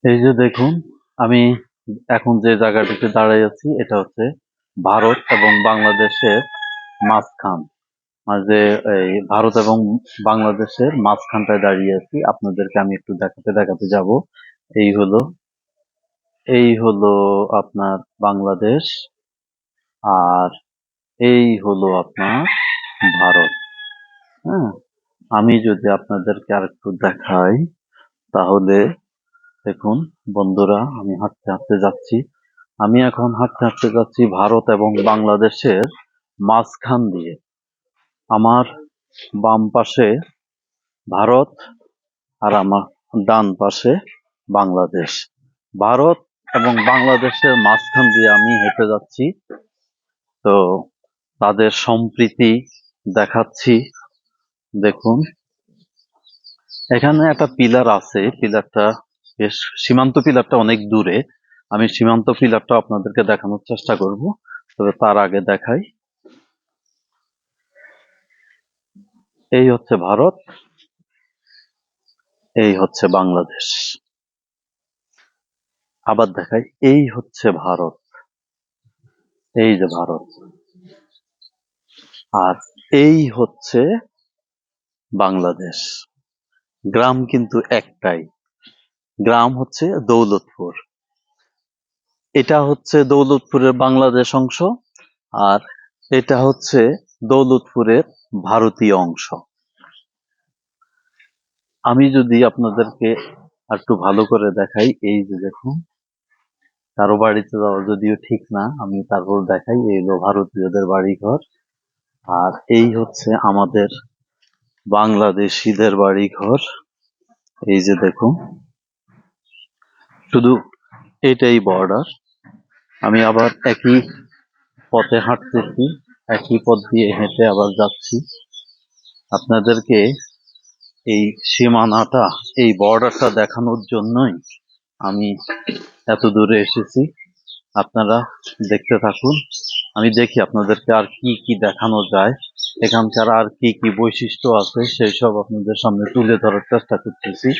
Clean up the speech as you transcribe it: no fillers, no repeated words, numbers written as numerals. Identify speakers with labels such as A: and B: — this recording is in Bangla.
A: এই যে দেখুন, আমি এখন যে জায়গাটিতে দাঁড়িয়ে আছি এটা হচ্ছে ভারত এবং বাংলাদেশের মাঝখান। যে এই ভারত এবং বাংলাদেশের মাঝখানটায় দাঁড়িয়ে আছি, আপনাদেরকে আমি একটু দেখাতে দেখাতে যাব। এই হলো এই হলো আপনার বাংলাদেশ, আর এই হলো আপনার ভারত। হ্যাঁ, আমি যদি আপনাদেরকে আর একটু দেখাই তাহলে দেখুন বন্ধুরা, আমি হাঁটতে হাঁটতে যাচ্ছি। আমি এখন হাঁটতে হাঁটতে যাচ্ছি ভারত এবং বাংলাদেশের মাঝখান দিয়ে। আমার বাম পাশে ভারত আর আমার ডান পাশে বাংলাদেশ। ভারত এবং বাংলাদেশের মাঝখান দিয়ে আমি হেঁটে যাচ্ছি। তো তাদের সম্প্রীতি দেখাচ্ছি। দেখুন, এখানে একটা পিলার আছে, পিলারটা বেশ, সীমান্ত পিলারটা অনেক দূরে। আমি সীমান্ত পিলারটা আপনাদেরকে দেখানোর চেষ্টা করব, তবে তার আগে দেখাই। এই হচ্ছে ভারত, এই হচ্ছে বাংলাদেশ। আবার দেখাই, এই হচ্ছে ভারত, এই যে ভারত, আর এই হচ্ছে বাংলাদেশ। গ্রাম কিন্তু একটাই, গ্রাম হচ্ছে দৌলতপুর। এটা হচ্ছে দৌলতপুরের বাংলাদেশ অংশ, আর এটা হচ্ছে দৌলতপুরের ভারতীয় অংশ। আমি যদি আপনাদেরকে একটু ভালো করে দেখাই, এই যে দেখুন, কারো বাড়িতে যাওয়া যদিও ঠিক না, আমি তারপর দেখাই। এই হলো ভারতীয়দের বাড়িঘর, আর এই হচ্ছে আমাদের বাংলাদেশিদের বাড়িঘর। এই যে দেখুন, শুধু এটাই বর্ডার। আমি আবার একই পথে হাঁটতেছি, একই পথ দিয়ে হেঁটে আবার যাচ্ছি। আপনাদেরকে এই সীমানাটা, এই বর্ডারটা দেখানোর জন্যই আমি এত দূরে এসেছি। আপনারা দেখতে থাকুন, আমি দেখি আপনাদেরকে আর কি কি দেখানো যায়, এখানকার আর কি কি বৈশিষ্ট্য আছে সেই সব আপনাদের সামনে তুলে ধরার চেষ্টা করতেছি।